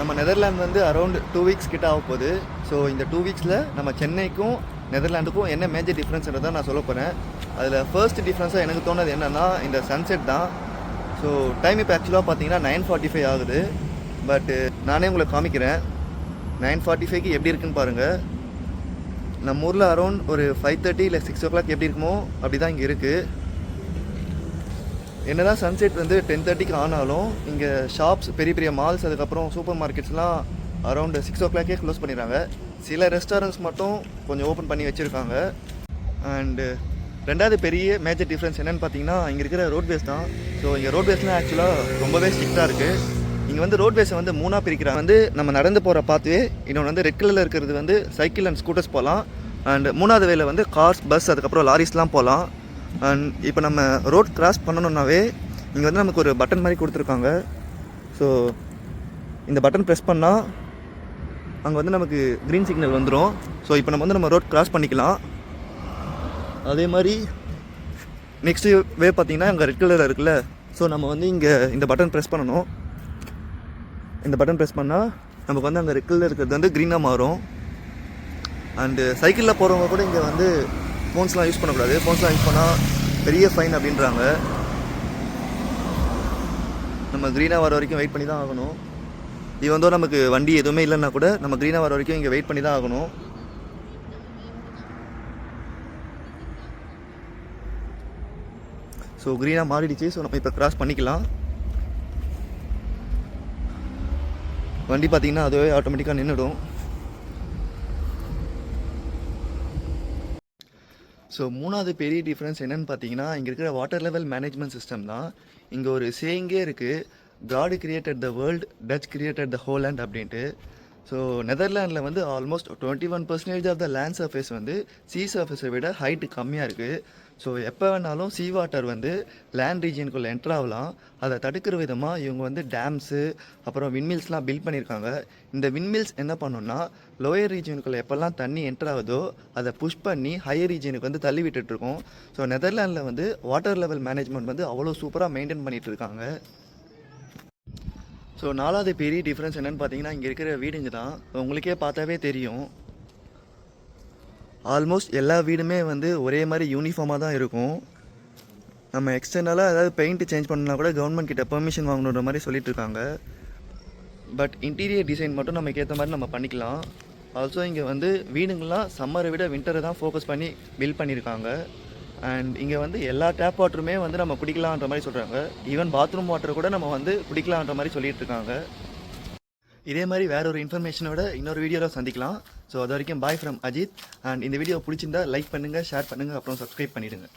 நம்ம நெதர்லாந்து வந்து around 2 weeks கிட்ட ஆக போகுது. ஸோ இந்த 2 வீக்ஸில் நம்ம சென்னைக்கும் நெதர்லாண்டுக்கும் என்ன மேஜர் டிஃப்ரென்ஸ்ன்றதை நான் சொல்ல போகிறேன். அதில் ஃபர்ஸ்ட் டிஃப்ரென்ஸாக எனக்கு தோணுது என்னென்னா இந்த சன்செட் தான். ஸோ டைம் இப்போ ஆக்சுவலாக பார்த்தீங்கன்னா 9:45 ஆகுது. பட்டு நானே உங்களுக்கு காமிக்கிறேன் 9:45க்கு எப்படி இருக்குன்னு பாருங்கள். நம்ம ஊரில் அரௌண்ட் ஒரு 5:30 இல்லை 6 o'clock எப்படி இருக்குமோ அப்படி தான் இங்கே இருக்குது. என்ன தான் சன்செட் வந்து 10:30க்கு ஆனாலும் இங்கே ஷாப்ஸ், பெரிய பெரிய மால்ஸ், அதுக்கப்புறம் சூப்பர் மார்க்கெட்ஸ்லாம் அரௌண்ட் 6 o'clockே க்ளோஸ் பண்ணிடுறாங்க. சில ரெஸ்டாரண்ட்ஸ் மட்டும் கொஞ்சம் ஓப்பன் பண்ணி வச்சுருக்காங்க. அண்டு ரெண்டாவது பெரிய மேஜர் டிஃப்ரென்ஸ் என்னென்னு பார்த்தீங்கன்னா இங்கே இருக்கிற ரோட்வேஸ் தான். ஸோ இங்கே ரோட்வேஸ்லாம் ஆக்சுவலாக ரொம்பவே ஸ்ட்ரிக்டாக இருக்குது. இங்கே வந்து ரோட்வேஸை வந்து 3ஆக பிரிக்கிறாங்க. வந்து நம்ம நடந்து போகிற பாத்வே, இன்னொன்று வந்து ரெட் கலரில் இருக்கிறது வந்து சைக்கிள் அண்ட் ஸ்கூட்டர்ஸ் போகலாம். அண்ட் 3வது வேல வந்து கார்ஸ், பஸ், அதுக்கப்புறம் லாரிஸ்லாம் போகலாம். அண்ட் இப்போ நம்ம ரோட் கிராஸ் பண்ணணுன்னாவே இங்கே வந்து நமக்கு ஒரு பட்டன் மாதிரி கொடுத்துருக்காங்க. ஸோ இந்த பட்டன் ப்ரெஸ் பண்ணால் அங்கே வந்து நமக்கு க்ரீன் சிக்னல் வந்துடும். ஸோ இப்போ நம்ம ரோட் கிராஸ் பண்ணிக்கலாம். அதே மாதிரி நெக்ஸ்ட்டு வே பார்த்திங்கன்னா அங்கே ரெட் கலரில் இருக்குல்ல. ஸோ நம்ம வந்து இங்கே இந்த பட்டன் ப்ரெஸ் பண்ணணும். இந்த பட்டன் ப்ரெஸ் பண்ணால் நமக்கு வந்து அங்கே ரெட் கலரில் இருக்கிறது வந்து க்ரீனாக மாறும். அண்டு சைக்கிளில் போகிறவங்க கூட இங்கே வந்து ஃபோன்ஸ்லாம் யூஸ் பண்ணக்கூடாது. ஃபோன்ஸ்லாம் யூஸ் பண்ணால் பெரிய ஃபைன் அப்படின்றாங்க. நம்ம க்ரீனாக வர வரைக்கும் வெயிட் பண்ணி தான் ஆகணும். இது வந்து நமக்கு வண்டி எதுவுமே இல்லைன்னா கூட நம்ம க்ரீனாக வர வரைக்கும் இங்கே வெயிட் பண்ணி தான் ஆகணும். ஸோ க்ரீனாக மாறிடுச்சு. ஸோ நம்ம இப்போ கிராஸ் பண்ணிக்கலாம். வண்டி பார்த்திங்கன்னா அதுவே ஆட்டோமேட்டிக்காக நின்றுடும். ஸோ 3வது பெரிய டிஃப்ரென்ஸ் என்னென்னு பார்த்தீங்கன்னா இங்கே இருக்கிற வாட்டர் லெவல் மேனேஜ்மெண்ட் சிஸ்டம் தான். இங்கே ஒரு சேயிங்கே இருக்குது, God created the world, Dutch created the whole land அப்படின்ட்டு. ஸோ நெதர்லாண்டில் வந்து almost 21% of the land surface வந்து சீ சர்ஃபேஸை விட ஹைட்டு கம்மியாக இருக்குது. ஸோ எப்போ வேணாலும் சீ வாட்டர் வந்து லேண்ட் ரீஜியனுக்குள்ளே என்ட்ரு ஆகலாம். அதை தடுக்கிற விதமாக இவங்க வந்து டேம்ஸு, அப்புறம் விண்மில்ஸ்லாம் பில்ட் பண்ணியிருக்காங்க. இந்த விண்மில்ஸ் என்ன பண்ணணும்னா லோயர் ரீஜியனுக்குள்ளே எப்போல்லாம் தண்ணி என்ட்ரு ஆகுதோ அதை புஷ் பண்ணி ஹையர் ரீஜியனுக்கு வந்து தள்ளி விட்டுட்ருக்கோம். ஸோ நெதர்லாண்டில் வந்து வாட்டர் லெவல் மேனேஜ்மெண்ட் வந்து அவ்வளோ சூப்பராக மெயின்டைன் பண்ணிகிட்டு இருக்காங்க. ஸோ 4வது பெரிய டிஃப்ரென்ஸ் என்னென்னு பார்த்தீங்கன்னா இங்கே இருக்கிற வீடுங்க தான். உங்களுக்கே பார்த்தாவே தெரியும், ஆல்மோஸ்ட் எல்லா வீடுமே வந்து ஒரே மாதிரி யூனிஃபார்மாக தான் இருக்கும். நம்ம எக்ஸ்டர்னலாக ஏதாவது பெயிண்ட் சேஞ்ச் பண்ணனா கூட கவர்மெண்ட் கிட்ட பெர்மிஷன் வாங்கணுன்ற மாதிரி சொல்லிட்டு இருக்காங்க. பட் இன்டீரியர் டிசைன் மட்டும் நமக்கு ஏற்ற மாதிரி நம்ம பண்ணிக்கலாம். ஆல்சோ இங்கே வந்து வீடுங்கள்லாம் சம்மரை விட வின்டரை தான் ஃபோக்கஸ் பண்ணி பில்ட் பண்ணியிருக்காங்க. அண்ட் இங்கே வந்து எல்லா டேப் வாட்டருமே வந்து நம்ம குடிக்கலான்ற மாதிரி சொல்கிறாங்க. ஈவன் பாத்ரூம் வாட்டர் கூட நம்ம வந்து குடிக்கலான்ற மாதிரி சொல்லிட்டு இருக்காங்க. இதே மாதிரி வேற ஒரு இன்ஃபர்மேஷனோட இன்னொரு வீடியோவில் சந்திக்கலாம். ஸோ அது வரைக்கும் பாய் ஃப்ரம் அஜித். அண்ட் இந்த வீடியோ பிடிச்சிருந்தா லைக் பண்ணுங்கள், ஷேர் பண்ணுங்கள், அப்புறம் சப்ஸ்கிரைப் பண்ணிவிடுங்க.